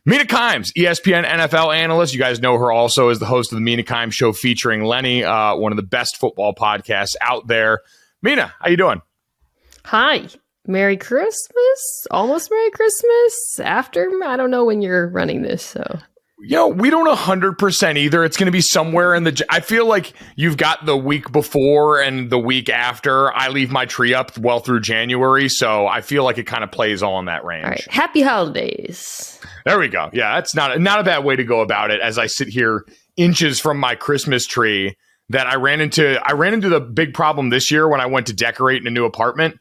Mina Kimes, ESPN NFL analyst. You guys know her also as the host of the Mina Kimes Show featuring Lenny, one of the best football podcasts out there. Mina, how you doing? Hi. Merry Christmas. Almost Merry Christmas. After, I don't know when you're running this, so. We don't 100% either. It's going to be somewhere in the... I feel like you've got the week before and the week after. I leave my tree up well through January, so I feel like it kind of plays all in that range. All right. Happy holidays. There we go. Yeah, that's not a bad way to go about it. As I sit here inches from my Christmas tree, that I ran into the big problem this year when I went to decorate in a new apartment.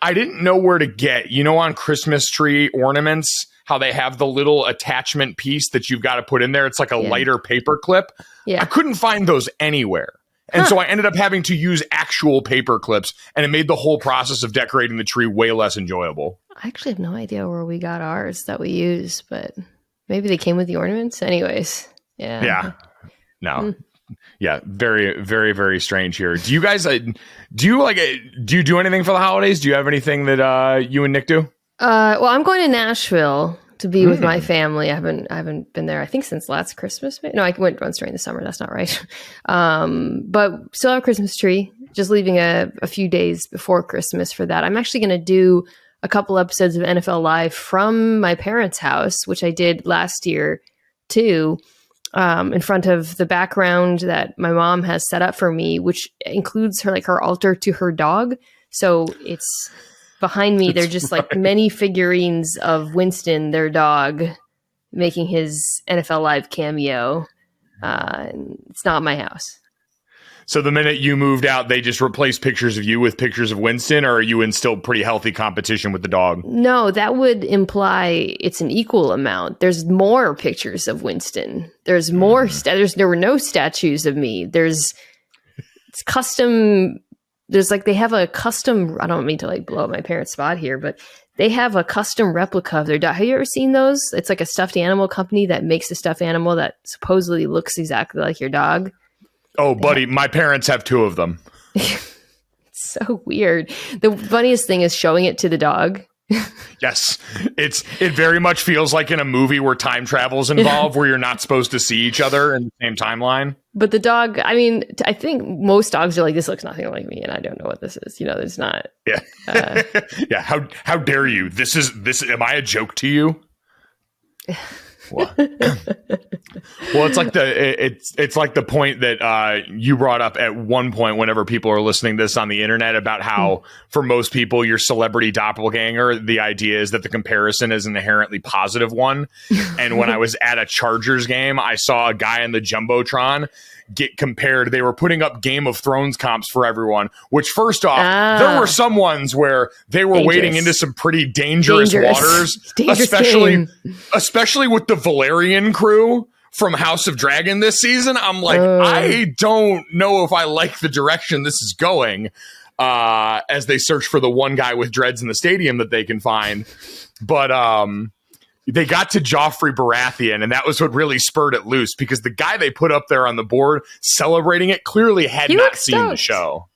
I didn't know where to get, on Christmas tree ornaments, how they have the little attachment piece that you've got to put in there. It's like a lighter paper clip. Yeah. I couldn't find those anywhere. And so I ended up having to use actual paper clips, and it made the whole process of decorating the tree way less enjoyable. I actually have no idea where we got ours that we use, but maybe they came with the ornaments. Anyways. Yeah. Yeah. No. Yeah. Very, very, very strange here. Do you guys, do you do anything for the holidays? Do you have anything that you and Nick do? Well, I'm going to Nashville to be with my family. I haven't been there, I think, since last Christmas. No, I went once during the summer. That's not right. But still have a Christmas tree. Just leaving a few days before Christmas for that. I'm actually going to do a couple episodes of NFL Live from my parents' house, which I did last year too, in front of the background that my mom has set up for me, which includes her altar to her dog. So it's... Behind me, they're just like many figurines of Winston, their dog, making his NFL Live cameo. It's not my house. So the minute you moved out, they just replaced pictures of you with pictures of Winston, or are you in still pretty healthy competition with the dog? No, that would imply it's an equal amount. There's more pictures of Winston. There's more. There were no statues of me. It's custom. There's they have a custom, I don't mean to blow up my parents' spot here, but they have a custom replica of their dog. Have you ever seen those? It's like a stuffed animal company that makes a stuffed animal that supposedly looks exactly like your dog. Oh, buddy, my parents have two of them. It's so weird. The funniest thing is showing it to the dog. Yes, it very much feels like in a movie where time travel is involved, where you're not supposed to see each other in the same timeline. But the dog, I mean, I think most dogs are like, this looks nothing like me, and I don't know what this is. There's not. Yeah. Yeah. How dare you? This. Am I a joke to you? What? Well, it's like the point that you brought up at one point whenever people are listening to this on the internet about how for most people your celebrity doppelganger, the idea is that the comparison is an inherently positive one. And when I was at a Chargers game, I saw a guy in the Jumbotron get compared. They were putting up Game of Thrones comps for everyone, which first off, there were some ones where they were wading into some pretty dangerous waters, especially with the Valerian crew from House of Dragon this season. I'm like, I don't know if I like the direction this is going, as they search for the one guy with dreads in the stadium that they can find. But they got to Joffrey Baratheon, and that was what really spurred it loose, because the guy they put up there on the board celebrating it clearly had not seen the show.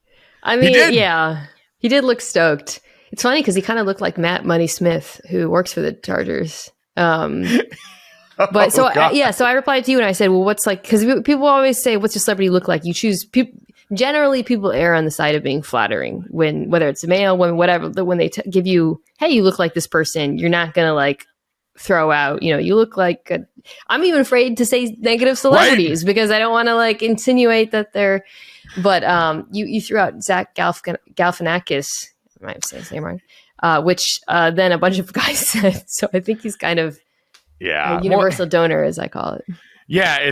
I mean, yeah, he did look stoked. It's funny because he kind of looked like Matt Money Smith, who works for the Chargers. But so I replied to you and I said, well, what's because people always say, what's your celebrity look like? You choose generally people err on the side of being flattering whether it's a male, woman, whatever, when they give you, hey, you look like this person, you're not going to throw out, you look like I'm even afraid to say negative celebrities because I don't want to insinuate that they're, but you threw out Zach Galifianakis, I might say his name wrong, which then a bunch of guys said, so I think he's kind of a universal donor, as I call it. Yeah,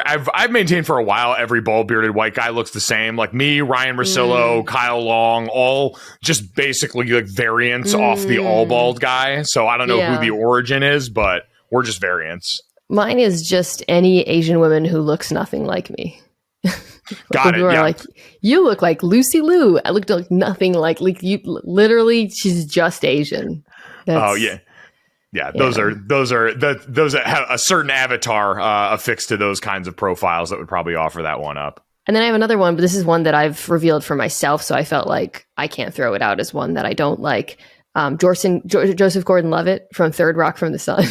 I've maintained for a while every bald-bearded white guy looks the same. Like me, Ryan Russillo, Kyle Long, all just basically variants off the all-bald guy. So I don't know who the origin is, but we're just variants. Mine is just any Asian woman who looks nothing like me. Got it. Yeah. You look like Lucy Liu. I looked like nothing like you. Literally, she's just Asian. Oh yeah. Yeah, those are that have a certain avatar affixed to those kinds of profiles that would probably offer that one up. And then I have another one, but this is one that I've revealed for myself, so I felt like I can't throw it out as one that I don't like. Joseph Gordon-Levitt from Third Rock from the Sun.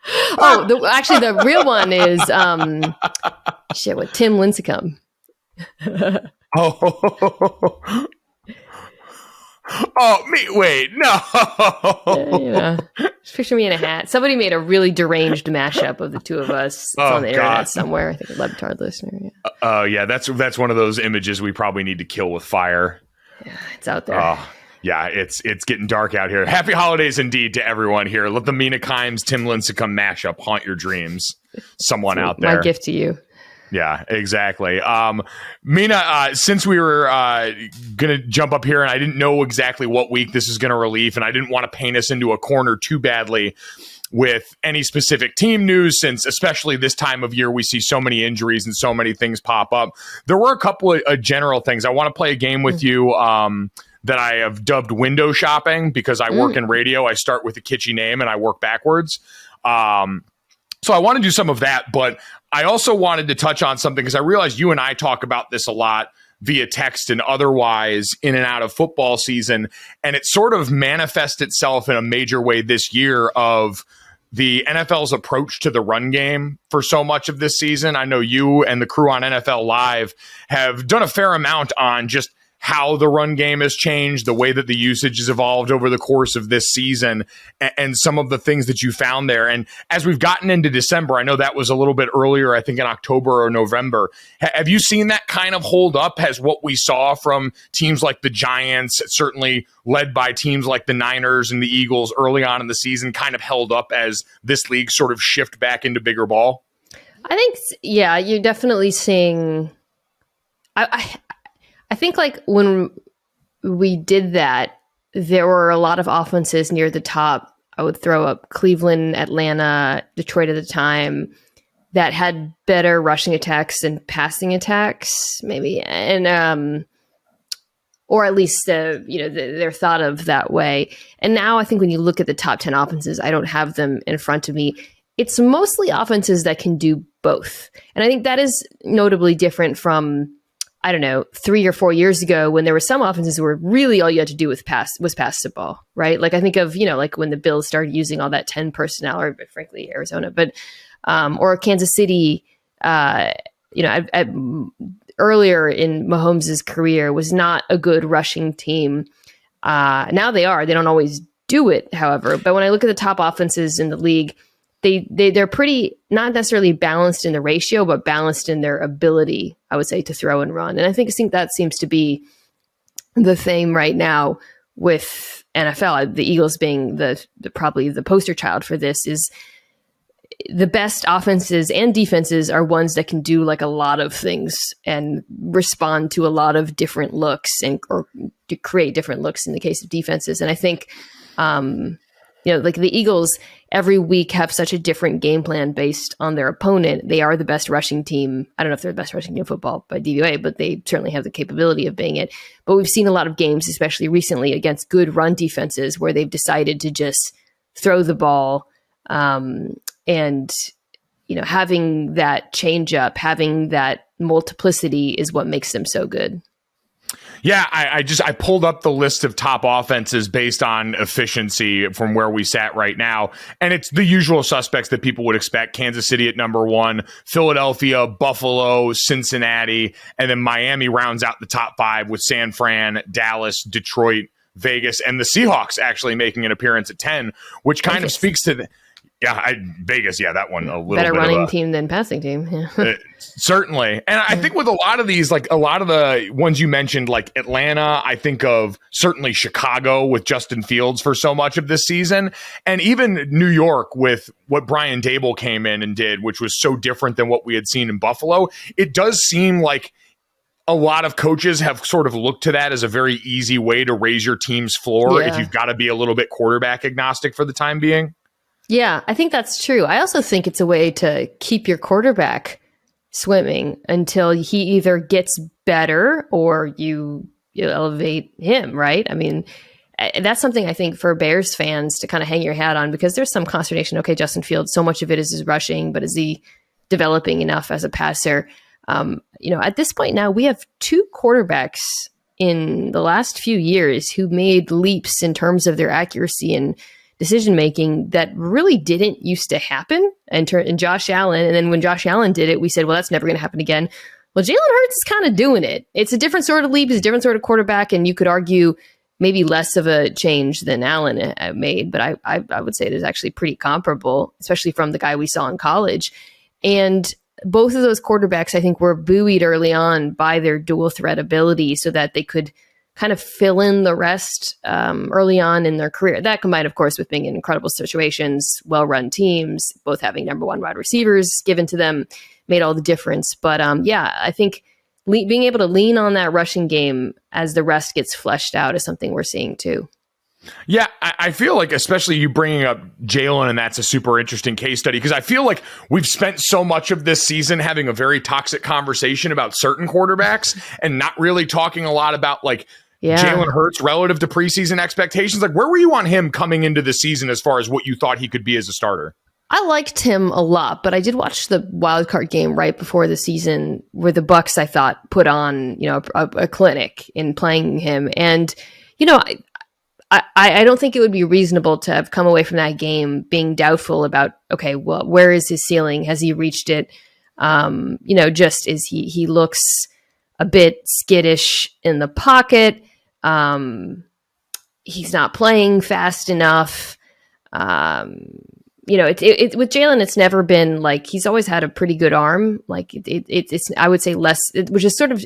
Actually, the real one is Tim Lincecum. Wait, no. Just picture me in a hat. Somebody made a really deranged mashup of the two of us. It's on the internet somewhere. I think a Levitard listener. Yeah. That's one of those images we probably need to kill with fire. Yeah, it's out there. Yeah, it's getting dark out here. Happy holidays indeed to everyone here. Let the Mina Kimes, Tim Lincecum mashup haunt your dreams. Someone out there. My gift to you. Yeah, exactly. Mina, since we were going to jump up here and I didn't know exactly what week this is going to relieve, and I didn't want to paint us into a corner too badly with any specific team news, since especially this time of year, we see so many injuries and so many things pop up. There were a couple of general things. I want to play a game with you that I have dubbed window shopping, because I work in radio. I start with a kitschy name and I work backwards. So I want to do some of that, but I also wanted to touch on something because I realize you and I talk about this a lot via text and otherwise in and out of football season. And it sort of manifests itself in a major way this year of the NFL's approach to the run game for so much of this season. I know you and the crew on NFL Live have done a fair amount on just how the run game has changed, the way that the usage has evolved over the course of this season, and some of the things that you found there. And as we've gotten into December, I know that was a little bit earlier, I think in October or November. Have you seen that kind of hold up? Has what we saw from teams like the Giants, certainly led by teams like the Niners and the Eagles early on in the season, kind of held up as this league sort of shift back into bigger ball? I think, yeah, you're definitely seeing... I think like when we did that, there were a lot of offenses near the top. I would throw up Cleveland, Atlanta, Detroit at the time, that had better rushing attacks and passing attacks, maybe, and or at least they're thought of that way. And now I think when you look at the top 10 offenses, I don't have them in front of me. It's mostly offenses that can do both, and I think that is notably different from, I don't know, 3 or 4 years ago when there were some offenses where really all you had to do was pass the ball, right? Like I think of, like when the Bills started using all that 10 personnel, or frankly Arizona, but or Kansas City, earlier in Mahomes' career was not a good rushing team. Now they are. They don't always do it, however. But when I look at the top offenses in the league, they're pretty not necessarily balanced in the ratio, but balanced in their ability, I would say, to throw and run. And I think that seems to be the theme right now with NFL. The Eagles being the probably the poster child for this. Is the best offenses and defenses are ones that can do like a lot of things and respond to a lot of different looks or to create different looks in the case of defenses. And I think, like the Eagles every week have such a different game plan based on their opponent. They are the best rushing team. I don't know if they're the best rushing team in football by DVOA, but they certainly have the capability of being it. But we've seen a lot of games, especially recently, against good run defenses where they've decided to just throw the ball. And, having that change up, having that multiplicity is what makes them so good. Yeah, I pulled up the list of top offenses based on efficiency from where we sat right now. And it's the usual suspects that people would expect. Kansas City at number 1, Philadelphia, Buffalo, Cincinnati, and then Miami rounds out the top 5 with San Fran, Dallas, Detroit, Vegas, and the Seahawks actually making an appearance at 10, which kind of speaks to Vegas. Yeah, that one a little better bit running team than passing team. Yeah. Certainly. And I think with a lot of these, like a lot of the ones you mentioned, like Atlanta, I think of certainly Chicago with Justin Fields for so much of this season. And even New York with what Brian Dable came in and did, which was so different than what we had seen in Buffalo. It does seem like a lot of coaches have sort of looked to that as a very easy way to raise your team's floor if you've got to be a little bit quarterback agnostic for the time being. Yeah, I think that's true. I also think it's a way to keep your quarterback swimming until he either gets better or you elevate him, right? I mean, that's something I think for Bears fans to kind of hang your hat on, because there's some consternation. Okay, Justin Fields, so much of it is his rushing, but is he developing enough as a passer? At this point now, we have 2 quarterbacks in the last few years who made leaps in terms of their accuracy and decision making that really didn't used to happen. And Josh Allen, and then when Josh Allen did it, we said, well, that's never going to happen again. Well, Jalen Hurts is kind of doing it. It's a different sort of leap. It's a different sort of quarterback, and you could argue maybe less of a change than Allen made, but I would say it is actually pretty comparable, especially from the guy we saw in college. And both of those quarterbacks, I think, were buoyed early on by their dual threat ability so that they could kind of fill in the rest early on in their career. That combined, of course, with being in incredible situations, well-run teams, both having number one wide receivers given to them, made all the difference. But I think being able to lean on that rushing game as the rest gets fleshed out is something we're seeing too. Yeah, I feel like, especially you bringing up Jalen, and that's a super interesting case study, because I feel like we've spent so much of this season having a very toxic conversation about certain quarterbacks and not really talking a lot about Jalen Hurts relative to preseason expectations. Like, where were you on him coming into the season as far as what you thought he could be as a starter? I liked him a lot, but I did watch the wild card game right before the season where the Bucs, I thought, put on a clinic in playing him. And, I don't think it would be reasonable to have come away from that game being doubtful about, okay, well, where is his ceiling? Has he reached it? Just is he looks a bit skittish in the pocket. He's not playing fast enough. With Jalen, it's never been like, he's always had a pretty good arm. Like it's I would say less, which is sort of,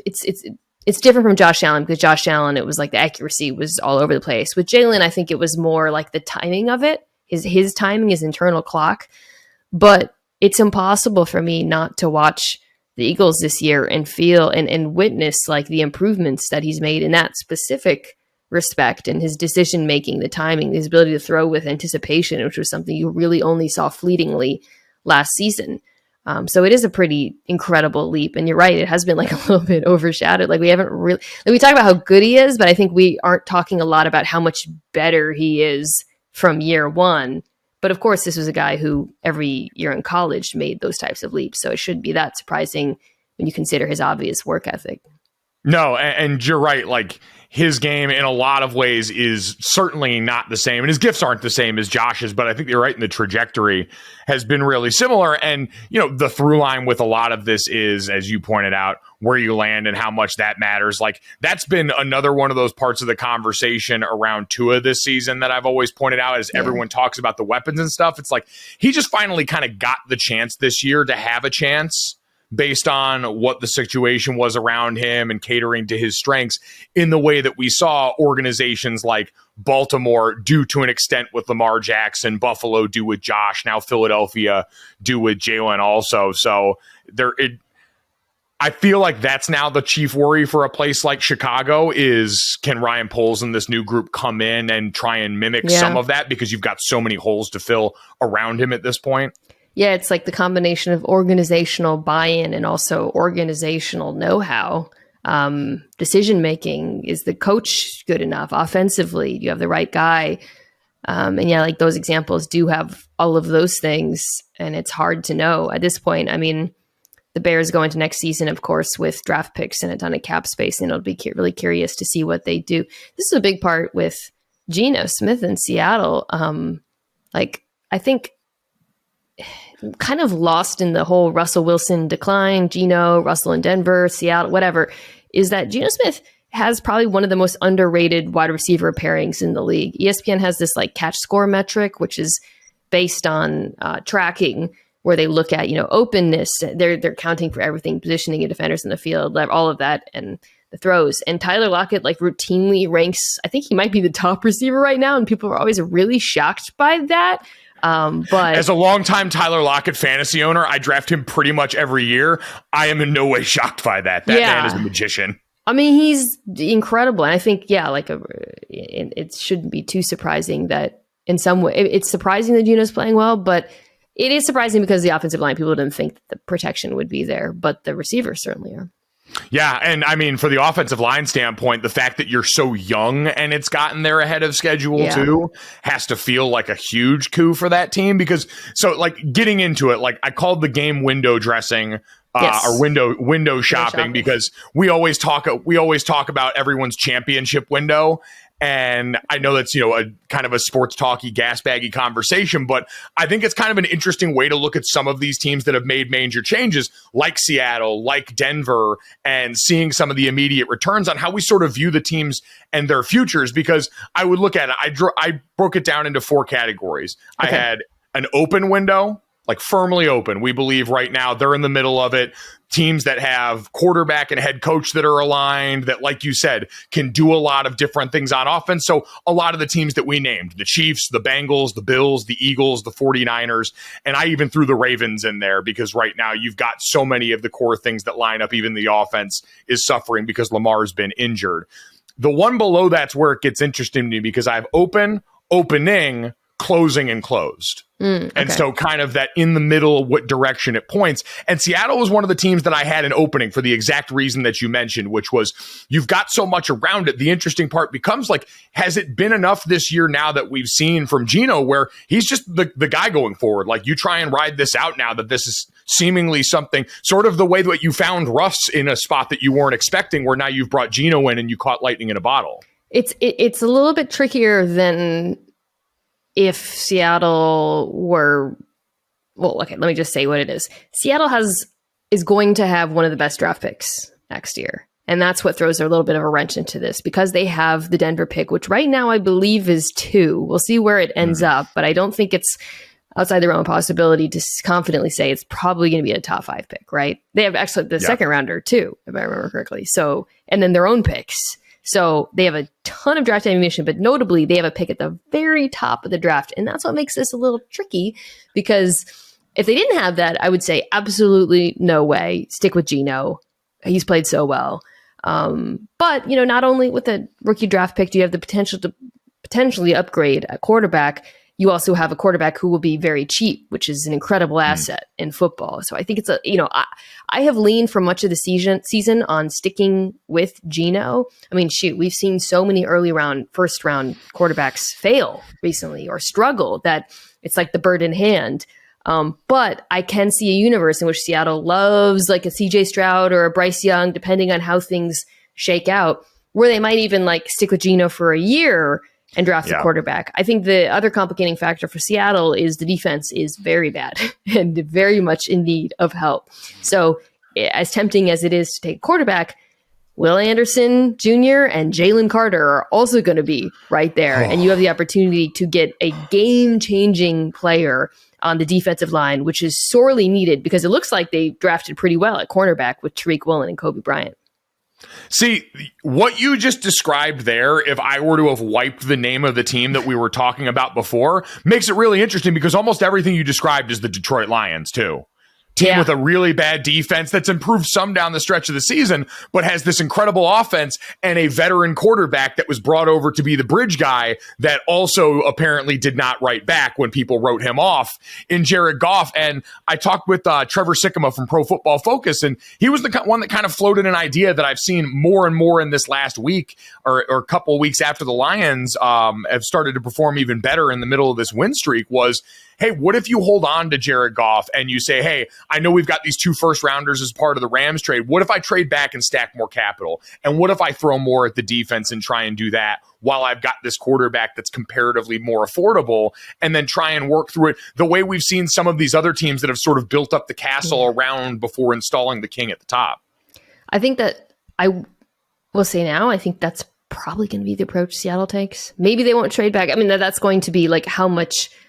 it's different from Josh Allen, because Josh Allen, it was like the accuracy was all over the place. With Jalen, I think it was more like the timing of it, his timing, his internal clock. But it's impossible for me not to watch the Eagles this year and feel and witness like the improvements that he's made in that specific respect, and his decision making, the timing, his ability to throw with anticipation, which was something you really only saw fleetingly last season. So it is a pretty incredible leap. And you're right, it has been like a little bit overshadowed. Like we haven't really, we talk about how good he is, but I think we aren't talking a lot about how much better he is from year one. But of course, this was a guy who every year in college made those types of leaps. So it shouldn't be that surprising when you consider his obvious work ethic. No, and you're right. Like, his game in a lot of ways is certainly not the same, and his gifts aren't the same as Josh's, but I think you're right, in the trajectory has been really similar. And, the through line with a lot of this is, as you pointed out, where you land and how much that matters. Like, that's been another one of those parts of the conversation around Tua this season that I've always pointed out as everyone talks about the weapons and stuff. It's like, he just finally kind of got the chance this year to have a chance based on what the situation was around him and catering to his strengths, in the way that we saw organizations like Baltimore do to an extent with Lamar Jackson, Buffalo do with Josh, now Philadelphia do with Jalen also. So I feel like that's now the chief worry for a place like Chicago is, can Ryan Poles and this new group come in and try and mimic some of that, because you've got so many holes to fill around him at this point? Yeah, it's like the combination of organizational buy-in and also organizational know-how. Decision-making, is the coach good enough? Offensively, do you have the right guy? Like those examples do have all of those things, and it's hard to know at this point. I mean, the Bears go into next season, of course, with draft picks and a ton of cap space, and it'll be really curious to see what they do. This is a big part with Geno Smith in Seattle. I think kind of lost in the whole Russell Wilson decline, Geno, Russell in Denver, Seattle, whatever, is that Geno Smith has probably one of the most underrated wide receiver pairings in the league. ESPN has this like catch score metric, which is based on tracking, where they look at, openness. They're counting for everything, positioning of defenders in the field, all of that, and the throws. And Tyler Lockett routinely ranks, I think he might be the top receiver right now, and people are always really shocked by that. But as a longtime Tyler Lockett fantasy owner, I draft him pretty much every year. I am in no way shocked by that. That man is a magician. I mean, he's incredible. And I think, it shouldn't be too surprising that in some way, it's surprising that Geno's playing well, but it is surprising because the offensive line, people didn't think the protection would be there, but the receivers certainly are. Yeah, and I mean, for the offensive line standpoint, the fact that you're so young and it's gotten there ahead of schedule too has to feel like a huge coup for that team, because getting into it, I called the game window dressing or window shopping, because we always talk about everyone's championship window, And I know that's, a kind of a sports talky, gas baggy conversation, but I think it's kind of an interesting way to look at some of these teams that have made major changes, like Seattle, like Denver, and seeing some of the immediate returns on how we sort of view the teams and their futures. Because I would look at it, I broke it down into 4 categories. Okay. I had an open window, like firmly open. We believe right now they're in the middle of it. Teams that have quarterback and head coach that are aligned, that, like you said, can do a lot of different things on offense. So a lot of the teams that we named, the Chiefs, the Bengals, the Bills, the Eagles, the 49ers, and I even threw the Ravens in there because right now you've got so many of the core things that line up. Even the offense is suffering because Lamar's been injured. The one below that's where it gets interesting to me because I have open, opening, closing, and closed. Okay. And so kind of that in the middle, what direction it points. And Seattle was one of the teams that I had an opening for the exact reason that you mentioned, which was you've got so much around it. The interesting part becomes like, has it been enough this year now that we've seen from Geno where he's just the guy going forward? Like you try and ride this out now that this is seemingly something sort of the way that you found Russ in a spot that you weren't expecting, where now you've brought Geno in and you caught lightning in a bottle. It's a little bit trickier than if Seattle were, well, okay, let me just say what it is. Seattle is going to have one of the best draft picks next year. And that's what throws a little bit of a wrench into this because they have the Denver pick, which right now I believe is 2. We'll see where it ends up, but I don't think it's outside the realm of possibility to confidently say it's probably going to be a top 5 pick, right? They have actually the second rounder too, if I remember correctly. So, and then their own picks. So they have a ton of draft ammunition, but notably they have a pick at the very top of the draft. And that's what makes this a little tricky because if they didn't have that, I would say absolutely no way. Stick with Geno. He's played so well. But, not only with a rookie draft pick do you have the potential to potentially upgrade a quarterback, you also have a quarterback who will be very cheap, which is an incredible asset in football. So I think it's I have leaned for much of the season on sticking with Geno. I mean, shoot, we've seen so many first round quarterbacks fail recently or struggle that it's like the bird in hand. But I can see a universe in which Seattle loves like a CJ Stroud or a Bryce Young, depending on how things shake out, where they might even like stick with Geno for a year and draft a quarterback. I think the other complicating factor for Seattle is the defense is very bad and very much in need of help. So as tempting as it is to take a quarterback, Will Anderson Jr. and Jalen Carter are also going to be right there. And you have the opportunity to get a game-changing player on the defensive line, which is sorely needed because it looks like they drafted pretty well at cornerback with Tariq Woolen and Kobe Bryant. See, what you just described there, if I were to have wiped the name of the team that we were talking about before, makes it really interesting because almost everything you described is the Detroit Lions, too. Team with a really bad defense that's improved some down the stretch of the season, but has this incredible offense and a veteran quarterback that was brought over to be the bridge guy that also apparently did not write back when people wrote him off in Jared Goff. And I talked with Trevor Sikkema from Pro Football Focus, and he was the one that kind of floated an idea that I've seen more and more in this last week or a couple of weeks after the Lions have started to perform even better in the middle of this win streak was, hey, what if you hold on to Jared Goff and you say, hey, I know we've got these 2 first-rounders as part of the Rams trade. What if I trade back and stack more capital? And what if I throw more at the defense and try and do that while I've got this quarterback that's comparatively more affordable and then try and work through it the way we've seen some of these other teams that have sort of built up the castle around before installing the king at the top? I think that I will say now, I think that's probably going to be the approach Seattle takes. Maybe they won't trade back. I mean, that's going to be like how much –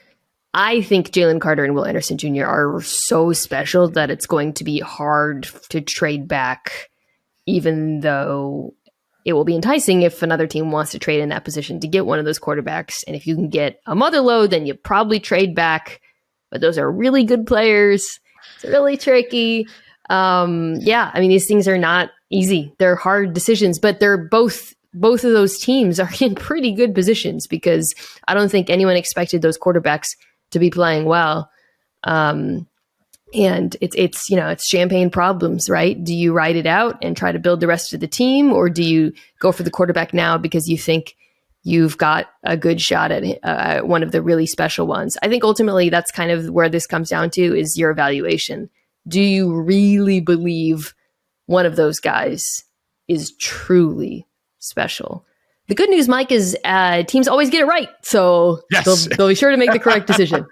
I think Jalen Carter and Will Anderson Jr. are so special that it's going to be hard to trade back, even though it will be enticing if another team wants to trade in that position to get one of those quarterbacks. And if you can get a Motherload, then you probably trade back. But those are really good players. It's really tricky. I mean, these things are not easy. They're hard decisions, but they're both of those teams are in pretty good positions because I don't think anyone expected those quarterbacks to be playing well. And it's champagne problems, right? Do you ride it out and try to build the rest of the team, or do you go for the quarterback now because you think you've got a good shot at one of the really special ones? I think ultimately that's kind of where this comes down to is your evaluation. Do you really believe one of those guys is truly special? The good news, Mike, is teams always get it right, so yes. they'll be sure to make the correct decision.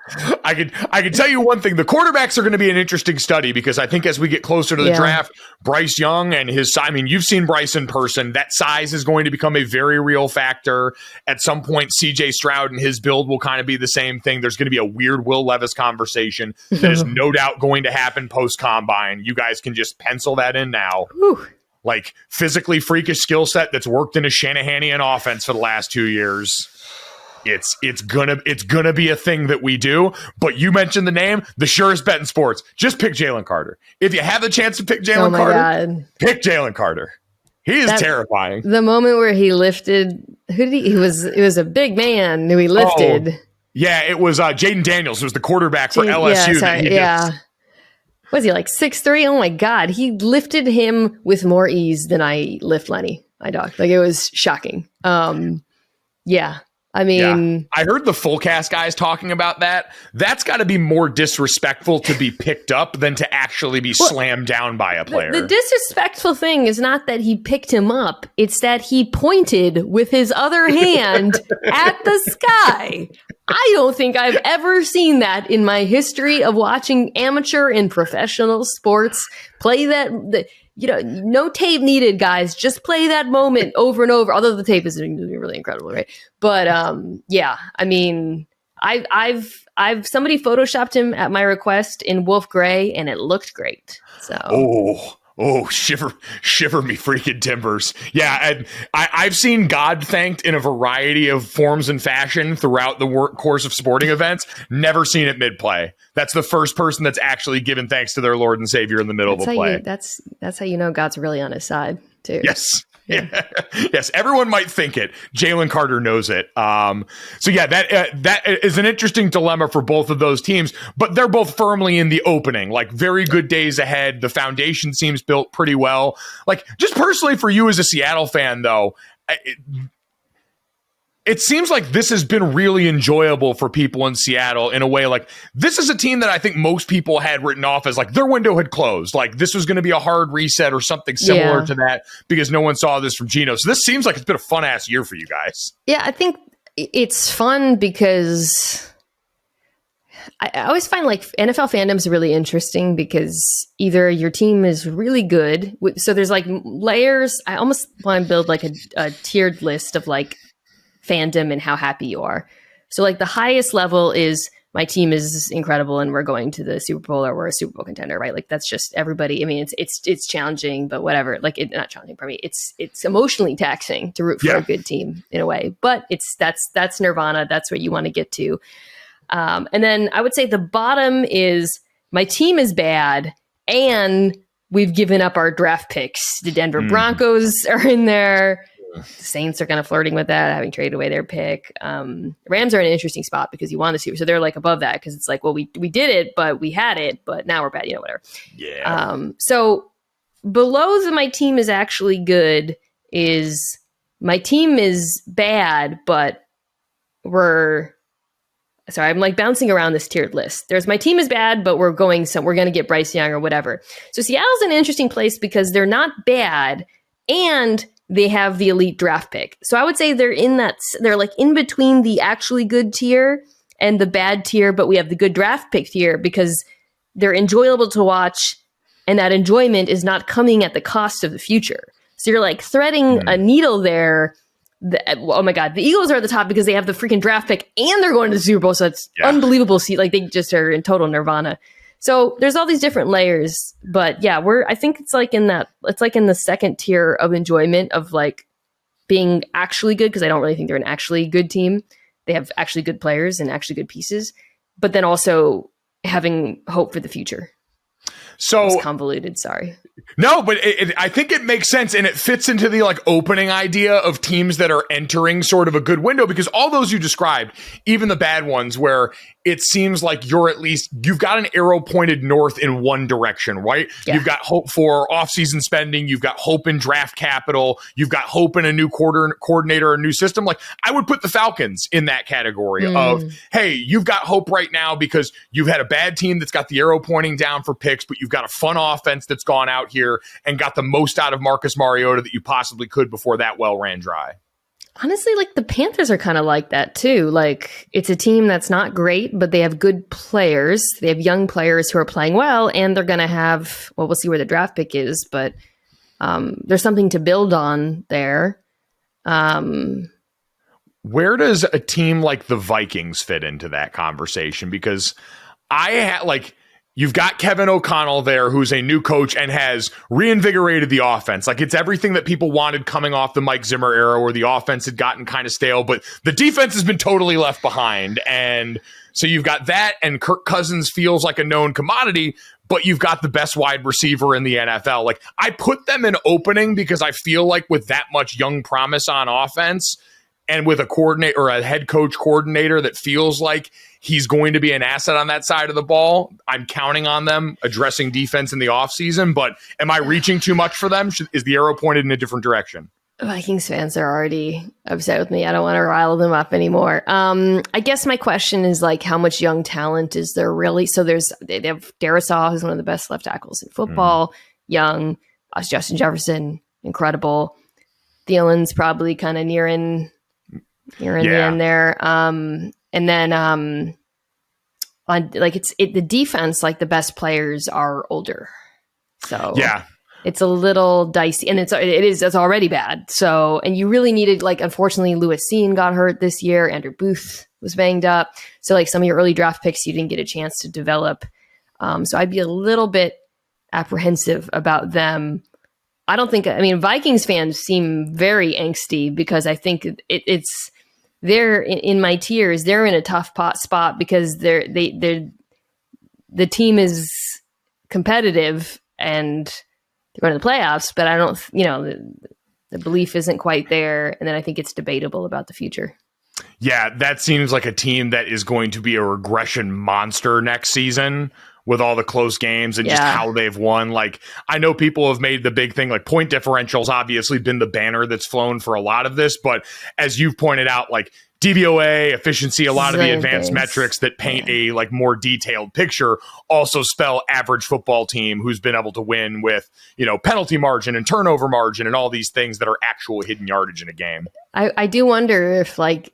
I can tell you one thing: the quarterbacks are going to be an interesting study because I think as we get closer to the draft, Bryce Young and his, I mean, you've seen Bryce in person. That size is going to become a very real factor. At some point, C.J. Stroud and his build will kind of be the same thing. There's going to be a weird Will Levis conversation that is no doubt going to happen post combine. You guys can just pencil that in now. Whew. Like physically freakish skill set that's worked in a Shanahanian offense for the last 2 years. It's gonna be a thing that we do. But you mentioned the name, the surest bet in sports. Just pick Jalen Carter. If you have the chance to pick Jalen Carter, pick Jalen Carter. He is terrifying. The moment where he lifted, it was a big man who he lifted. Oh, yeah, it was Jaden Daniels, who was the quarterback for LSU. Was he like 6'3"? Oh my God. He lifted him with more ease than I lift Lenny, my dog. Like, it was shocking. Yeah. I mean, I heard the full cast guys talking about that. That's got to be more disrespectful to be picked up than to actually be slammed down by a player. The disrespectful thing is not that he picked him up. It's that he pointed with his other hand at the sky. I don't think I've ever seen that in my history of watching amateur and professional sports. Play that, no tape needed, guys. Just play that moment over and over. Although the tape is really incredible, right? But I mean, I've somebody photoshopped him at my request in Wolf Gray, and it looked great. So. Oh, shiver me freaking timbers. Yeah, and I've seen God thanked in a variety of forms and fashion throughout the course of sporting events. Never seen it mid-play. That's the first person that's actually given thanks to their Lord and Savior in the middle of a play. That's how you know God's really on his side, too. Yes. Yeah. Yes, everyone might think it. Jalen Carter knows it. So yeah, that is an interesting dilemma for both of those teams, but they're both firmly in the opening. Like, very good days ahead. The foundation seems built pretty well. Like, just personally for you as a Seattle fan, though, it seems like this has been really enjoyable for people in Seattle in a way. Like, this is a team that I think most people had written off as like their window had closed. Like, this was going to be a hard reset or something similar to that because no one saw this from Geno. So this seems like it's been a fun ass year for you guys. Yeah, I think it's fun because I always find like NFL fandom is really interesting because either your team is really good. So there's like layers. I almost want to build like a tiered list of like fandom and how happy you are. So like the highest level is my team is incredible and we're going to the Super Bowl or we're a Super Bowl contender, right? Like, that's just everybody. I mean, it's challenging, but whatever. Like, not challenging for me. It's emotionally taxing to root for a good team in a way, but that's nirvana. That's what you want to get to. And then I would say the bottom is my team is bad and we've given up our draft picks. The Denver Broncos are in there. The Saints are kind of flirting with that, having traded away their pick. Rams are in an interesting spot because you want to see, so they're like above that because it's like, well, we did it, but we had it, but now we're bad, whatever. Yeah. So below my team is actually good is my team is bad, but I'm like bouncing around this tiered list. There's my team is bad, but we're going to get Bryce Young or whatever. So Seattle's an interesting place because they're not bad and they have the elite draft pick. So I would say they're like in between the actually good tier and the bad tier, but we have the good draft pick tier because they're enjoyable to watch and that enjoyment is not coming at the cost of the future. So you're like threading a needle there. Oh my God, the Eagles are at the top because they have the freaking draft pick and they're going to the Super Bowl. So it's unbelievable. See, like, they just are in total nirvana. So there's all these different layers, but yeah, I think it's like in the second tier of enjoyment of like being actually good. Cause I don't really think they're an actually good team. They have actually good players and actually good pieces, but then also having hope for the future. So it's convoluted. Sorry. No, but I think it makes sense, and it fits into the like opening idea of teams that are entering sort of a good window, because all those you described, even the bad ones where it seems like you've got an arrow pointed north in one direction, right? Yeah. You've got hope for offseason spending. You've got hope in draft capital. You've got hope in a new coordinator, a new system. Like, I would put the Falcons in that category of, hey, you've got hope right now because you've had a bad team that's got the arrow pointing down for picks, but you've got a fun offense that's gone out here and got the most out of Marcus Mariota that you possibly could before that well ran dry. Honestly, like the Panthers are kind of like that too. Like it's a team that's not great, but they have good players. They have young players who are playing well, and they're going to have, well, we'll see where the draft pick is, but there's something to build on there. Where does a team like the Vikings fit into that conversation? Because you've got Kevin O'Connell there, who's a new coach and has reinvigorated the offense. Like it's everything that people wanted coming off the Mike Zimmer era, where the offense had gotten kind of stale, but the defense has been totally left behind. And so you've got that, and Kirk Cousins feels like a known commodity, but you've got the best wide receiver in the NFL. Like I put them in opening because I feel like with that much young promise on offense, and with a coordinator or a head coach coordinator that feels like he's going to be an asset on that side of the ball, I'm counting on them addressing defense in the offseason. But am I reaching too much for them? Is the arrow pointed in a different direction? Vikings fans are already upset with me. I don't want to rile them up anymore. I guess my question is like, how much young talent is there really? So they have Darisaw, who's one of the best left tackles in football, young. Justin Jefferson, incredible. Thielen's probably kind of nearing the end there. And then on like the defense, like the best players are older. So it's a little dicey, and it's already bad. So, and you really needed, like, unfortunately, Lewis Cine got hurt this year. Andrew Booth was banged up. So like some of your early draft picks, you didn't get a chance to develop. So I'd be a little bit apprehensive about them. Vikings fans seem very angsty because I think they're in my tiers. They're in a tough spot because the team is competitive and they're going to the playoffs, but I don't, the belief isn't quite there. And then I think it's debatable about the future. Yeah, that seems like a team that is going to be a regression monster next season, with all the close games and just how they've won. Like, I know people have made the big thing, like point differential's obviously been the banner that's flown for a lot of this, but as you've pointed out, like DVOA, efficiency, a lot of the advanced metrics that paint a like more detailed picture also spell average football team who's been able to win with, penalty margin and turnover margin and all these things that are actual hidden yardage in a game. I do wonder if, like,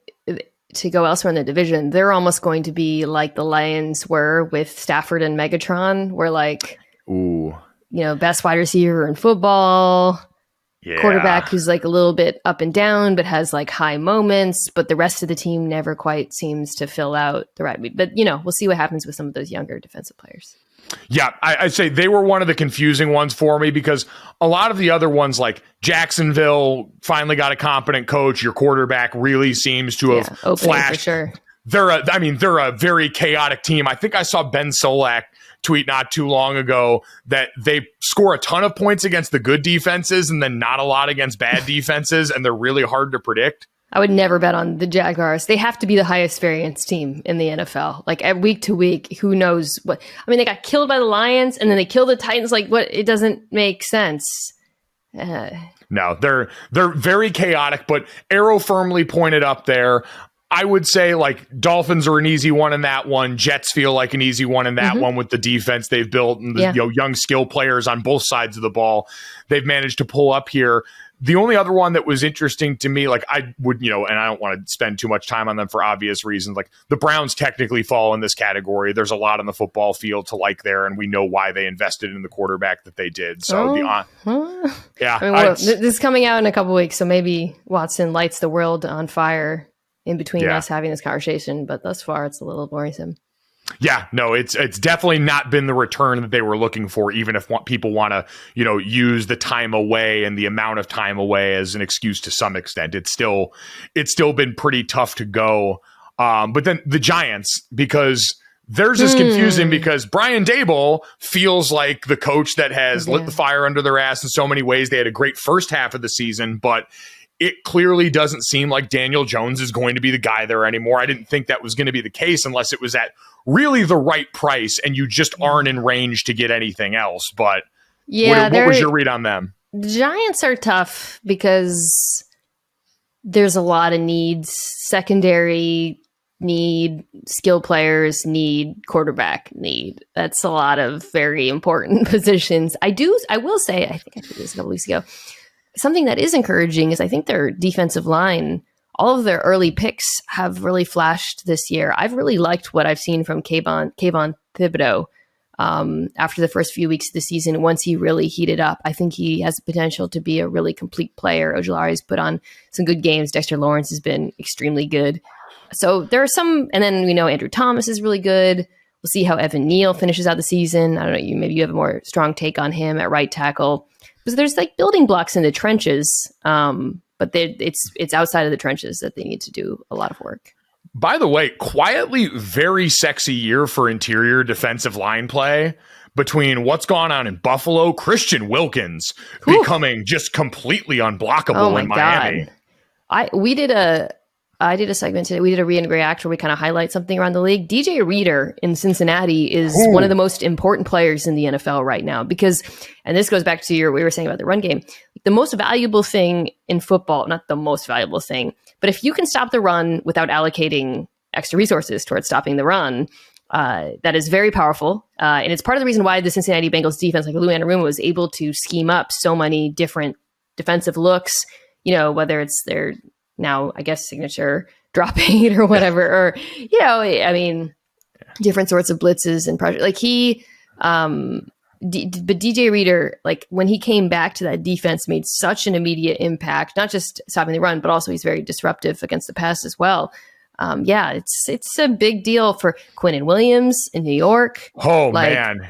to go elsewhere in the division, they're almost going to be like the Lions were with Stafford and Megatron, where like, best wide receiver in football, quarterback who's like a little bit up and down, but has like high moments, but the rest of the team never quite seems to fill out the right. But, we'll see what happens with some of those younger defensive players. Yeah, I'd say they were one of the confusing ones for me because a lot of the other ones, like Jacksonville, finally got a competent coach. Your quarterback really seems to have flashed. For sure. They're a very chaotic team. I think I saw Ben Solak tweet not too long ago that they score a ton of points against the good defenses and then not a lot against bad defenses, and they're really hard to predict. I would never bet on the Jaguars. They have to be the highest variance team in the NFL. Like week to week, who knows what? I mean, they got killed by the Lions and then they killed the Titans. Like, what? It doesn't make sense. No, they're very chaotic, but arrow firmly pointed up there. I would say like Dolphins are an easy one in that one. Jets feel like an easy one in that one with the defense they've built and the young skill players on both sides of the ball they've managed to pull up here. The only other one that was interesting to me, like I would, and I don't want to spend too much time on them for obvious reasons, like the Browns technically fall in this category. There's a lot on the football field to like there, and we know why they invested in the quarterback that they did. So, this is coming out in a couple weeks, so maybe Watson lights the world on fire in between us having this conversation, but thus far it's a little worrisome. Yeah, no, it's definitely not been the return that they were looking for, even if people want to, use the time away and the amount of time away as an excuse to some extent. It's still been pretty tough to go. But then the Giants, because theirs is confusing because Brian Daboll feels like the coach that has lit the fire under their ass in so many ways. They had a great first half of the season, but it clearly doesn't seem like Daniel Jones is going to be the guy there anymore. I didn't think that was going to be the case unless it was at really the right price and you just aren't in range to get anything else. But what was your read on them? The Giants are tough because there's a lot of needs. Secondary need, skill players need, quarterback need. That's a lot of very important positions. I will say, I think I did this a couple weeks ago. Something that is encouraging is I think their defensive line all of their early picks have really flashed this year. I've really liked what I've seen from Kayvon Thibodeau after the first few weeks of the season. Once he really heated up, I think he has the potential to be a really complete player. Ojulari's put on some good games. Dexter Lawrence has been extremely good. So there are some, and then we know Andrew Thomas is really good. We'll see how Evan Neal finishes out the season. I don't know, maybe you have a more strong take on him at right tackle. Because there's like building blocks in the trenches, but it's outside of the trenches that they need to do a lot of work. By the way, quietly very sexy year for interior defensive line play between what's gone on in Buffalo, Christian Wilkins becoming just completely unblockable in Miami. God. I did a segment today. We did a read and react where we kind of highlight something around the league. DJ Reader in Cincinnati is one of the most important players in the NFL right now because, and this goes back to what we were saying about the run game, the most valuable thing in football, not the most valuable thing, but if you can stop the run without allocating extra resources towards stopping the run, that is very powerful. And it's part of the reason why the Cincinnati Bengals defense, like Lou Anarumo, was able to scheme up so many different defensive looks, whether it's their now, I guess, signature drop 8 or whatever, or, different sorts of blitzes and pressure. Like but DJ Reader, like when he came back to that defense, made such an immediate impact, not just stopping the run, but also he's very disruptive against the pass as well. It's a big deal for Quinnen Williams in New York. Oh, man.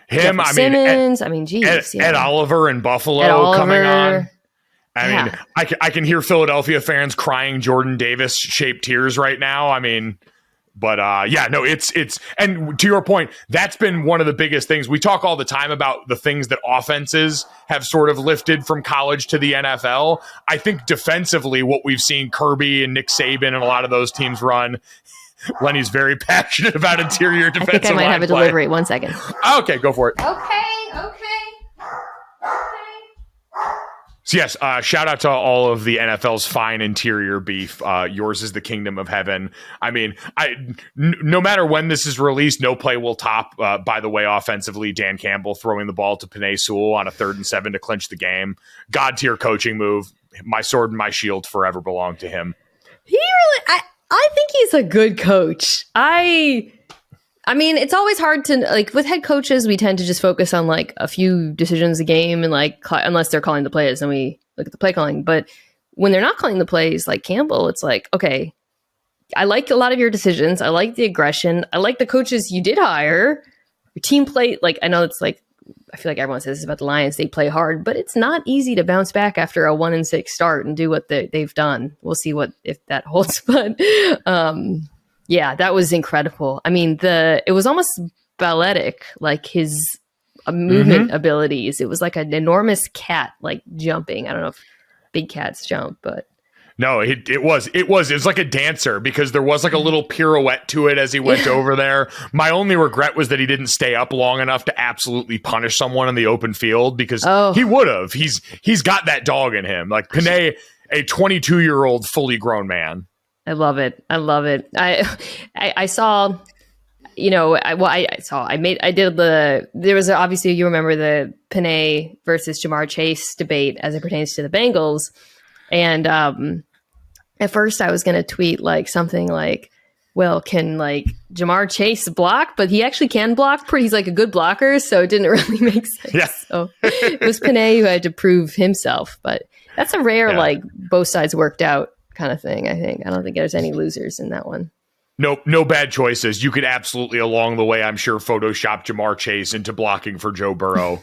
Him, Simmons, Ed Oliver in Buffalo coming on. I can hear Philadelphia fans crying Jordan Davis shaped tears right now. It's and to your point, that's been one of the biggest things. We talk all the time about the things that offenses have sort of lifted from college to the NFL. I think defensively, what we've seen Kirby and Nick Saban and a lot of those teams run. Lenny's very passionate about interior defensive line. I think I might have a delivery. 1 second. Okay, go for it. Okay. So yes, shout out to all of the NFL's fine interior beef. Yours is the kingdom of heaven. No matter when this is released, no play will top, by the way, offensively, Dan Campbell throwing the ball to Penei Sewell on a 3rd and 7 to clinch the game. God tier coaching move. My sword and my shield forever belong to him. I think he's a good coach. It's always hard to, like, with head coaches, we tend to just focus on, like, a few decisions a game and, like, unless they're calling the plays, then we look at the play calling. But when they're not calling the plays, like Campbell, it's like, okay, I like a lot of your decisions. I like the aggression. I like the coaches you did hire. Your team play, like, I know it's like, I feel like everyone says this about the Lions. They play hard, but it's not easy to bounce back after a 1-6 start and do what they've done. We'll see if that holds. But, yeah, that was incredible. It was almost balletic, like his movement abilities. It was like an enormous cat, like jumping. I don't know if big cats jump, but no, it was like a dancer because there was like a little pirouette to it as he went over there. My only regret was that he didn't stay up long enough to absolutely punish someone in the open field because he would have. He's got that dog in him. Like Penei, a 22-year-old fully grown man. I love it. I saw, there was obviously, you remember the Penei versus Jamar Chase debate as it pertains to the Bengals. And at first I was going to tweet like something like, well, can like Jamar Chase block? But he actually can block. He's like a good blocker. So it didn't really make sense. Yeah. So it was Penei who had to prove himself. But that's a rare, like both sides worked out kind of thing. I don't think there's any losers in that one. No bad choices. You could absolutely along the way, I'm sure, Photoshop Jamar Chase into blocking for Joe Burrow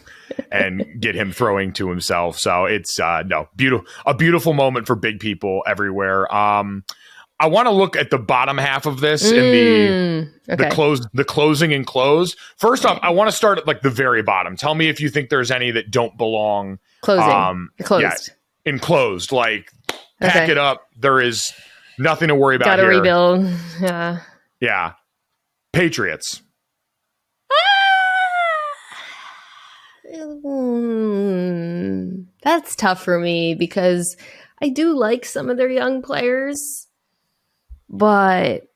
and get him throwing to himself. So it's a beautiful moment for big people everywhere. I want to look at the bottom half of this in the closing and close. First off, I want to start at like the very bottom. Tell me if you think there's any that don't belong. Closing. Closed. Yeah, enclosed. Like pack it up. There is nothing to worry about. Gotta here. Rebuild. Yeah. Patriots. That's tough for me because I do like some of their young players, but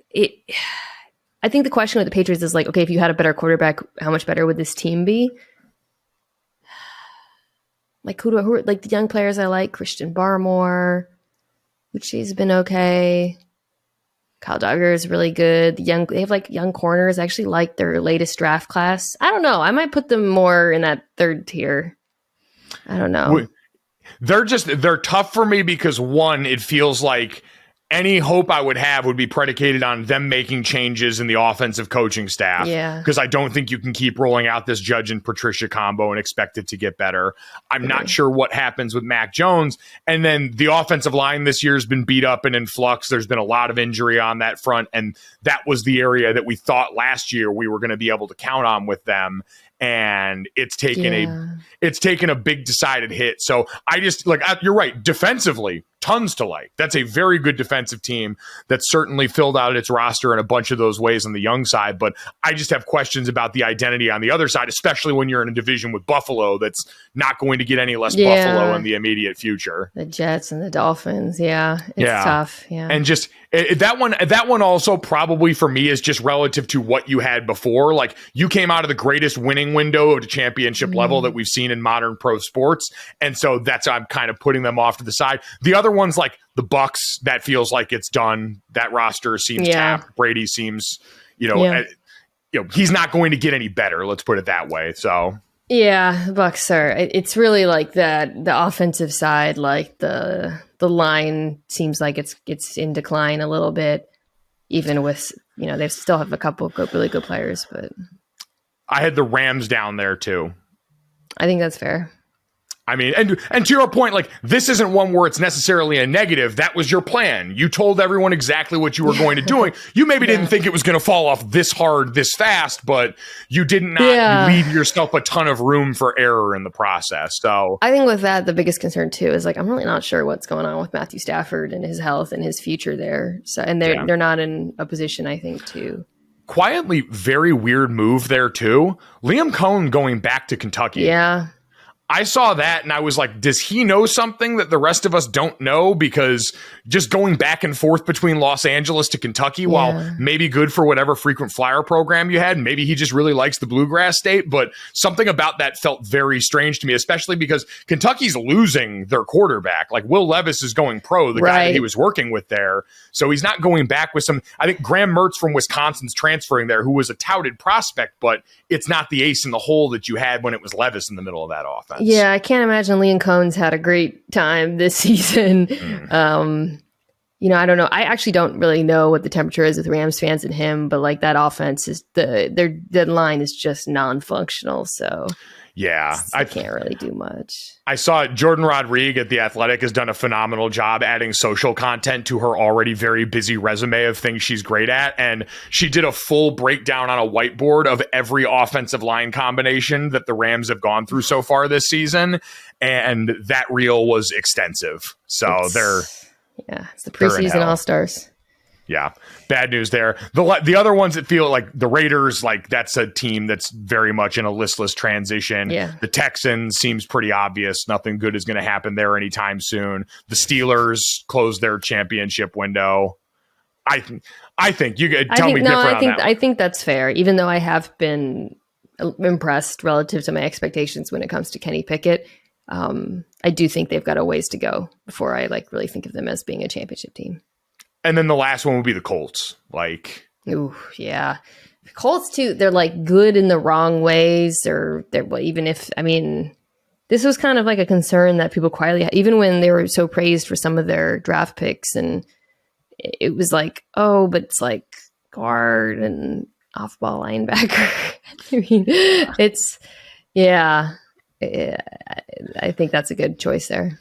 I think the question with the Patriots is like, okay, if you had a better quarterback, how much better would this team be? Like who like the young players I like, Christian Barmore. Uchi's been okay. Kyle Duggar is really good. They have like young corners. I actually like their latest draft class. I don't know. I might put them more in that third tier. I don't know. They're tough for me because one, it feels like any hope I would have would be predicated on them making changes in the offensive coaching staff. Yeah. Because I don't think you can keep rolling out this Judge and Patricia combo and expect it to get better. I'm not sure what happens with Mac Jones. And then the offensive line this year has been beat up and in flux. There's been a lot of injury on that front. And that was the area that we thought last year we were going to be able to count on with them. And it's taken a big decided hit. So I just you're right. Defensively, tons to like. That's a very good defensive team that certainly filled out its roster in a bunch of those ways on the young side. But I just have questions about the identity on the other side, especially when you're in a division with Buffalo that's not going to get any less Buffalo in the immediate future. The Jets and the Dolphins. Yeah. It's tough. Yeah. And just that one also probably for me is just relative to what you had before. Like you came out of the greatest winning window at a championship level that we've seen in modern pro sports. And so I'm kind of putting them off to the side. The other ones like the Bucks, that feels like it's done. That roster seems tapped. Brady seems, he's not going to get any better. Let's put it that way. So yeah, the Bucks it's really like that. The offensive side, like the line seems like it's in decline a little bit, even with, they still have a couple of really good players, but I had the Rams down there too. I think that's fair. I mean, and to your point, like this isn't one where it's necessarily a negative. That was your plan. You told everyone exactly what you were going to do. You maybe didn't think it was going to fall off this hard, this fast, but you did not leave yourself a ton of room for error in the process. So I think with that, the biggest concern too is like I'm really not sure what's going on with Matthew Stafford and his health and his future there. So and they're not in a position, I think, to quietly very weird move there too. Liam Cohen going back to Kentucky. Yeah. I saw that and I was like, does he know something that the rest of us don't know? Because just going back and forth between Los Angeles to Kentucky, while maybe good for whatever frequent flyer program you had, maybe he just really likes the Bluegrass State, but something about that felt very strange to me, especially because Kentucky's losing their quarterback. Like Will Levis is going pro, the guy that he was working with there. So he's not going back with I think Graham Mertz from Wisconsin's transferring there, who was a touted prospect, but it's not the ace in the hole that you had when it was Levis in the middle of that offense. Yeah, I can't imagine Liam Cohen's had a great time this season. I don't know. I actually don't really know what the temperature is with Rams fans and him, but like that offense is their line is just non-functional. So yeah, I can't really do much. I saw Jordan Rodriguez at The Athletic has done a phenomenal job adding social content to her already very busy resume of things she's great at. And she did a full breakdown on a whiteboard of every offensive line combination that the Rams have gone through so far this season. And that reel was extensive. So it's the preseason All-Stars. Yeah, bad news there. The other ones that feel like the Raiders, like that's a team that's very much in a listless transition. Yeah. The Texans seems pretty obvious. Nothing good is going to happen there anytime soon. The Steelers closed their championship window. I think you could tell me different on that. I think that's fair, even though I have been impressed relative to my expectations when it comes to Kenny Pickett. I do think they've got a ways to go before I really think of them as being a championship team. And then the last one would be the Colts. Ooh, yeah. The Colts too, they're good in the wrong ways, or this was kind of like a concern that people quietly had, even when they were so praised for some of their draft picks, and it was like, oh, but it's like guard and off-ball linebacker. I think that's a good choice there.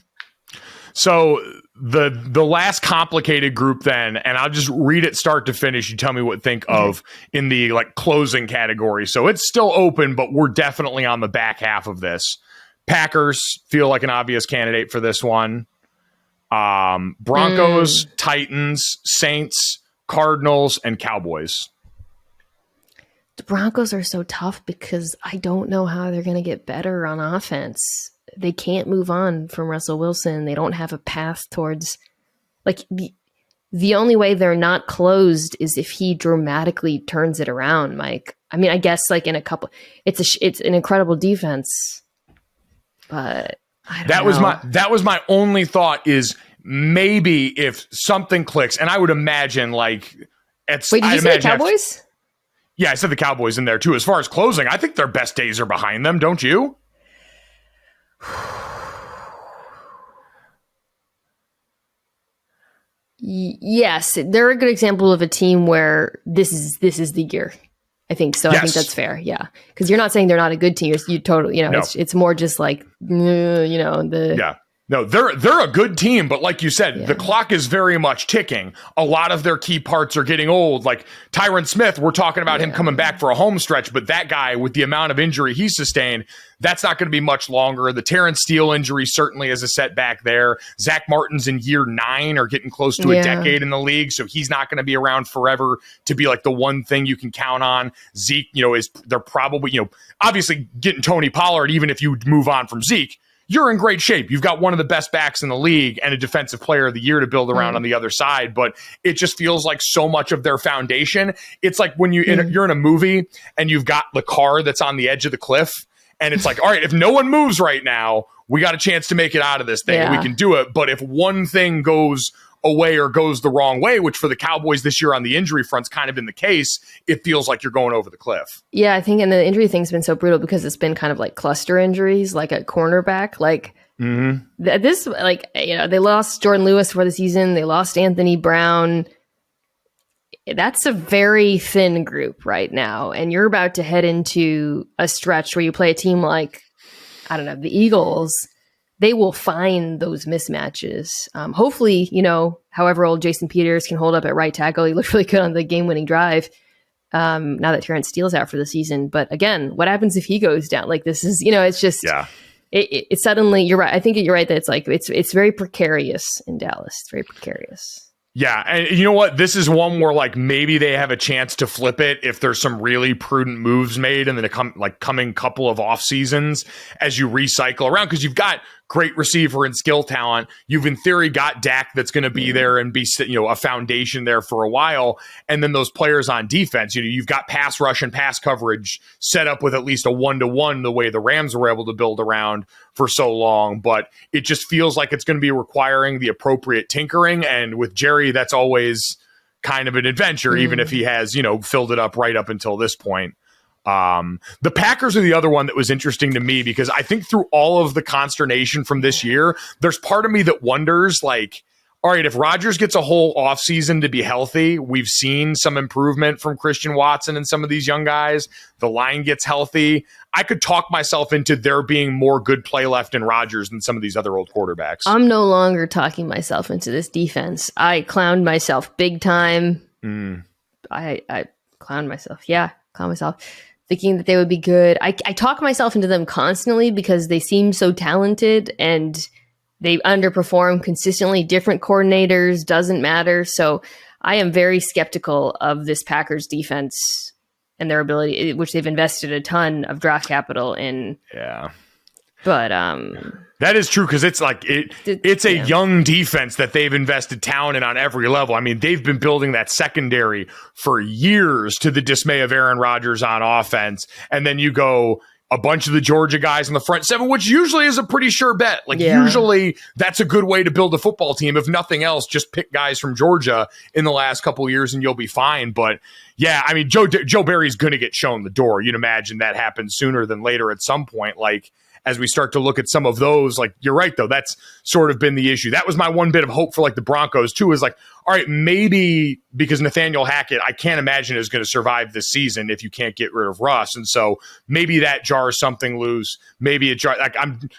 So the last complicated group then, and I'll just read it start to finish. You tell me what think of in the closing category. So it's still open, but we're definitely on the back half of this. Packers feel like an obvious candidate for this one. Broncos, Titans, Saints, Cardinals, and Cowboys. The Broncos are so tough because I don't know how they're going to get better on offense. They can't move on from Russell Wilson. They don't have a path towards the only way they're not closed is if he dramatically turns it around, Mike. I mean, I guess in a couple, it's an incredible defense, but I don't know. That was my only thought is maybe if something clicks, and I would imagine like Wait, did you say the Cowboys? Yeah, I said the Cowboys in there too. As far as closing, I think their best days are behind them, don't you? Yes, they're a good example of a team where this is the year. I think so. Yes. I think that's fair. Yeah, because you're not saying they're not a good team. You totally, no. it's more just like yeah. No, they're a good team, but like you said, the clock is very much ticking. A lot of their key parts are getting old. Like Tyron Smith, we're talking about him coming back for a home stretch, but that guy with the amount of injury he sustained, that's not going to be much longer. The Terrence Steele injury certainly is a setback there. Zach Martin's in year 9 or getting close to a decade in the league, so he's not going to be around forever to be like the one thing you can count on. Zeke, they're probably, obviously getting Tony Pollard, even if you move on from Zeke, you're in great shape. You've got one of the best backs in the league and a defensive player of the year to build around on the other side. But it just feels like so much of their foundation. It's like when you're in a movie and you've got the car that's on the edge of the cliff. And it's like, all right, if no one moves right now, we got a chance to make it out of this thing. We can do it. But if one thing goes away or goes the wrong way, which for the Cowboys this year on the injury front's kind of been the case, it feels like you're going over the cliff. Yeah, I think, and the injury thing's been so brutal because it's been kind of like cluster injuries, like at cornerback. Like this, like, they lost Jordan Lewis for the season. They lost Anthony Brown. That's a very thin group right now. And you're about to head into a stretch where you play a team like, I don't know, the Eagles. They will find those mismatches. Hopefully, however old Jason Peters can hold up at right tackle. He looked really good on the game-winning drive now that Terrence Steele's out for the season. But again, what happens if he goes down? Like this is, it's just, it suddenly, you're right. I think you're right that it's like, it's very precarious in Dallas. It's very precarious. Yeah, and you know what? This is one where like maybe they have a chance to flip it if there's some really prudent moves made in the coming couple of off seasons as you recycle around, because you've got great receiver and skill talent. You've in theory got Dak that's going to be there and be a foundation there for a while, and then those players on defense. You've got pass rush and pass coverage set up with at least a 1-to-1 the way the Rams were able to build around for so long, but it just feels like it's going to be requiring the appropriate tinkering. And with Jerry, that's always kind of an adventure, even if he has, filled it up right up until this point. The Packers are the other one that was interesting to me because I think through all of the consternation from this year, there's part of me that wonders, like, all right, if Rodgers gets a whole offseason to be healthy, we've seen some improvement from Christian Watson and some of these young guys. The line gets healthy. I could talk myself into there being more good play left in Rodgers than some of these other old quarterbacks. I'm no longer talking myself into this defense. I clowned myself big time. I clowned myself. Yeah, clowned myself. Thinking that they would be good. I talk myself into them constantly because they seem so talented and they underperform consistently. Different coordinators, doesn't matter. So I am very skeptical of this Packers defense and their ability, which they've invested a ton of draft capital in. Yeah. But that is true, because it's like it's a young defense that they've invested talent in on every level. I mean, they've been building that secondary for years to the dismay of Aaron Rodgers on offense. And then you go a bunch of the Georgia guys in the front seven, which usually is a pretty sure bet. Usually that's a good way to build a football team. If nothing else, just pick guys from Georgia in the last couple of years and you'll be fine. But yeah, I mean, Joe Barry's going to get shown the door. You'd imagine that happens sooner than later at some point. As we start to look at some of those, you're right, though, that's sort of been the issue. That was my one bit of hope for the Broncos too, is all right, maybe because Nathaniel Hackett, I can't imagine is going to survive this season if you can't get rid of Russ. And so maybe that jars something loose. Maybe it jars.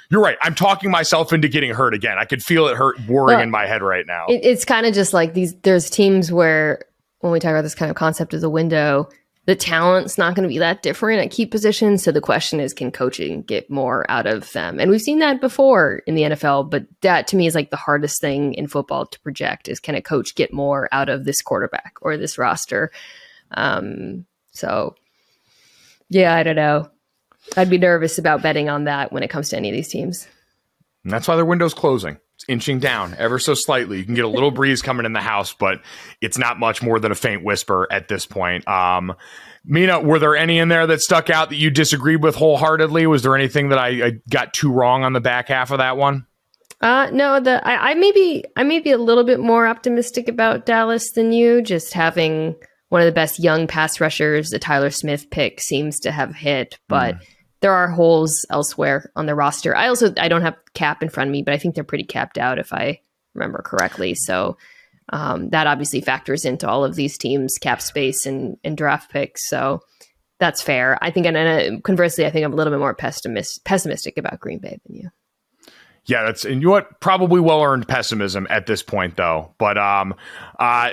You're right. I'm talking myself into getting hurt again. I could feel it whirring in my head right now. It's kind of just like there's teams where when we talk about this kind of concept as a window, the talent's not going to be that different at key positions. So the question is, can coaching get more out of them? And we've seen that before in the NFL, but that to me is the hardest thing in football to project is, can a coach get more out of this quarterback or this roster? So yeah, I don't know. I'd be nervous about betting on that when it comes to any of these teams. And that's why their window's closing. It's inching down ever so slightly. You can get a little breeze coming in the house, but it's not much more than a faint whisper at this point. Mina, were there any in there that stuck out that you disagreed with wholeheartedly? Was there anything that I got too wrong on the back half of that one? No, I may be a little bit more optimistic about Dallas than you. Just having one of the best young pass rushers, the Tyler Smith pick, seems to have hit, but there are holes elsewhere on the roster. I don't have cap in front of me, but I think they're pretty capped out if I remember correctly. So that obviously factors into all of these teams' cap space and draft picks. So that's fair. I think, and conversely, I think I'm a little bit more pessimistic about Green Bay than you. Yeah, and you know what? Probably well-earned pessimism at this point, though. But I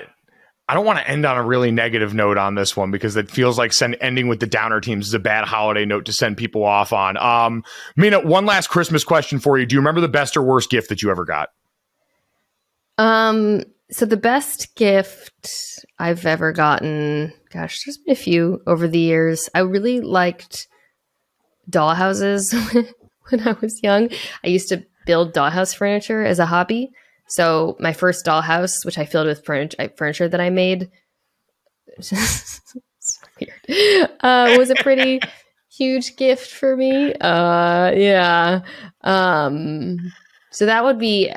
don't want to end on a really negative note on this one because it feels like ending with the downer teams is a bad holiday note to send people off on. Mina, one last Christmas question for you. Do you remember the best or worst gift that you ever got? So the best gift I've ever gotten, gosh, there's been a few over the years. I really liked dollhouses when I was young. I used to build dollhouse furniture as a hobby. So my first dollhouse, which I filled with furniture that I made, it's weird, was a pretty huge gift for me. Yeah. So that would be,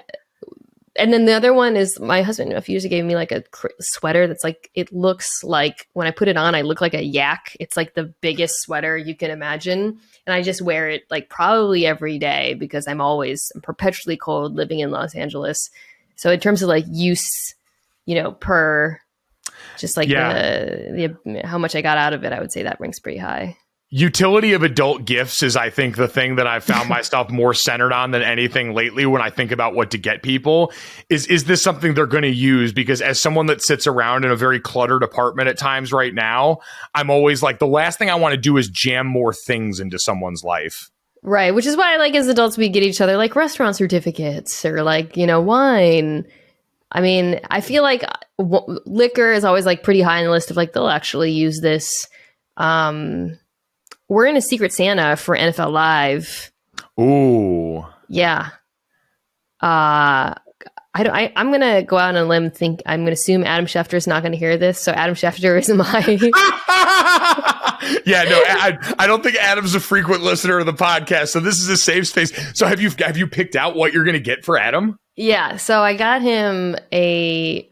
and then the other one is my husband a few years ago gave me like a sweater that's like, it looks like when I put it on, I look like a yak. It's like the biggest sweater you can imagine. And I just wear it like probably every day because I'm perpetually cold living in Los Angeles. So in terms of like use, per just like the how much I got out of it, I would say that ranks pretty high. Utility of adult gifts is, I think, the thing that I've found myself more centered on than anything lately when I think about what to get people. Is this something they're going to use? Because as someone that sits around in a very cluttered apartment at times right now, I'm always like, the last thing I want to do is jam more things into someone's life. Right, which is why, like, as adults, we get each other, like, restaurant certificates or, like, wine. I mean, I feel like liquor is always, like, pretty high on the list of, like, they'll actually use this. We're in a Secret Santa for NFL Live. Ooh. Yeah. I'm going to go out on a limb. I'm going to assume Adam Schefter is not going to hear this. So Adam Schefter is my... Yeah, no, I don't think Adam's a frequent listener of the podcast. So this is a safe space. So have you picked out what you're going to get for Adam? Yeah. So I got him a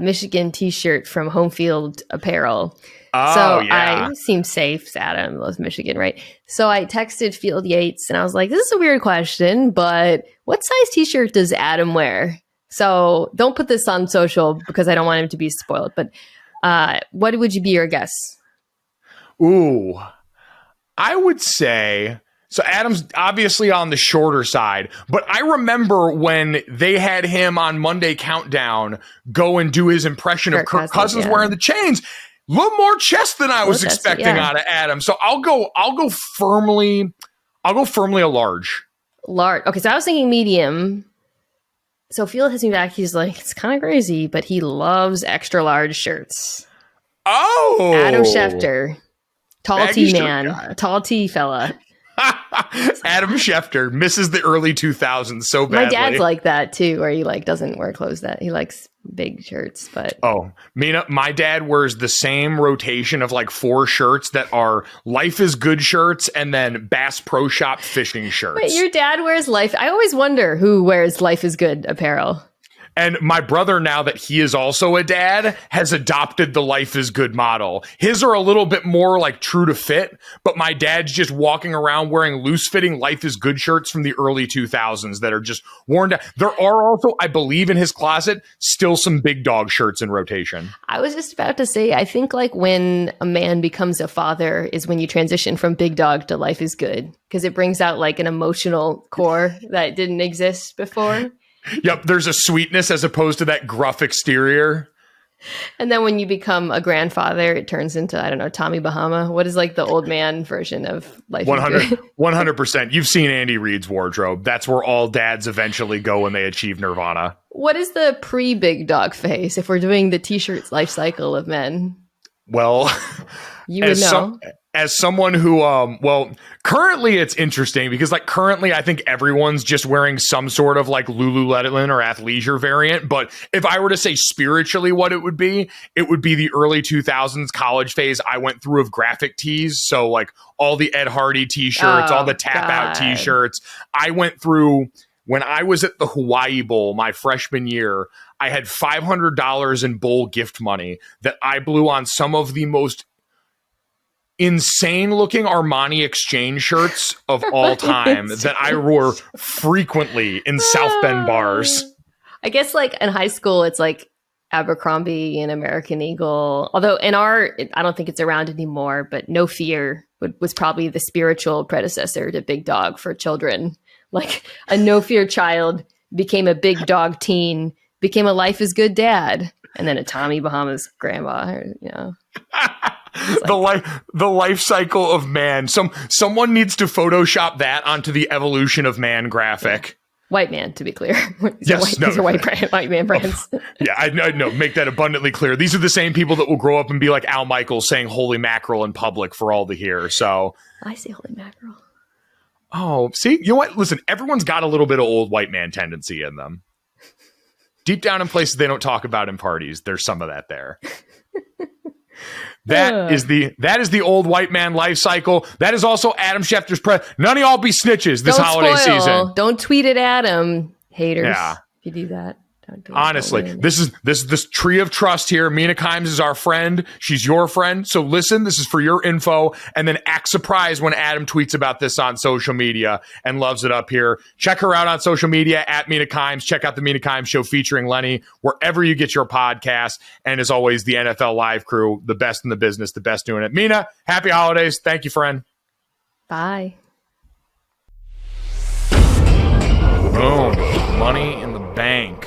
Michigan t-shirt from Home Field Apparel. Oh, so yeah. I seem safe. Adam loves Michigan, right? So I texted Field Yates and I was like, this is a weird question, but what size t-shirt does Adam wear? So don't put this on social because I don't want him to be spoiled. But what would you be your guess? Ooh, I would say, so Adam's obviously on the shorter side, but I remember when they had him on Monday Countdown go and do his impression of Kirk Cousins wearing the chains. A little more chest than I was expecting out of Adam. So I'll go firmly a large. Large. Okay, so I was thinking medium. So Field has me back. He's like, it's kind of crazy, but he loves extra large shirts. Oh, Adam Schefter. Tall T man, tall T fella. Adam Schefter misses the early 2000s so badly. My dad's like that too, where he like doesn't wear clothes that he likes big shirts. But Mina, my dad wears the same rotation of like 4 shirts that are Life is Good shirts and then Bass Pro Shop fishing shirts. Wait, your dad wears Life? I always wonder who wears Life is Good apparel. And my brother, now that he is also a dad, has adopted the Life is Good model. His are a little bit more like true to fit, but my dad's just walking around wearing loose-fitting Life is Good shirts from the early 2000s that are just worn down. There are also, I believe, in his closet, still some Big Dog shirts in rotation. I was just about to say, I think like when a man becomes a father is when you transition from Big Dog to Life is Good, because it brings out like an emotional core that didn't exist before. Yep, there's a sweetness as opposed to that gruff exterior. And then when you become a grandfather, it turns into, I don't know, Tommy Bahama. What is like the old man version of Life is Good? 100%. You've seen Andy Reid's wardrobe. That's where all dads eventually go when they achieve nirvana. What is the pre-Big Dog phase if we're doing the t-shirts life cycle of men? Well, you would know. As someone who, currently it's interesting because like currently I think everyone's just wearing some sort of like Lululemon or athleisure variant. But if I were to say spiritually what it would be the early 2000s college phase I went through of graphic tees. So like all the Ed Hardy t-shirts, all the tap out t-shirts. I went through when I was at the Hawaii Bowl my freshman year, I had $500 in bowl gift money that I blew on some of the most insane looking Armani exchange shirts of all time that I wore frequently in South Bend bars. I guess like in high school, it's like Abercrombie and American Eagle. Although I don't think it's around anymore, but No Fear was probably the spiritual predecessor to Big Dog for children. Like a No Fear child became a Big Dog teen, became a Life is Good dad, and then a Tommy Bahamas grandma, you know. The life cycle of man. Someone needs to Photoshop that onto the evolution of man graphic. White man, to be clear. These are white man brands. Yeah, I know. Make that abundantly clear. These are the same people that will grow up and be like Al Michaels saying "holy mackerel" in public for all to hear. So I say "holy mackerel." Oh, see, you know what? Listen, everyone's got a little bit of old white man tendency in them. Deep down in places they don't talk about in parties, there's some of that there. That is the old white man life cycle. That is also Adam Schefter's None of y'all be snitches this holiday season. Don't tweet at Adam, haters. Yeah. If you do that. Honestly, this is this tree of trust here. Mina Kimes is our friend. She's your friend. So listen, this is for your info. And then act surprised when Adam tweets about this on social media and loves it up here. Check her out on social media at Mina Kimes. Check out the Mina Kimes Show featuring Lenny wherever you get your podcast. And as always, the NFL Live crew, the best in the business, the best doing it. Mina, happy holidays. Thank you, friend. Bye. Boom. Money in the bank.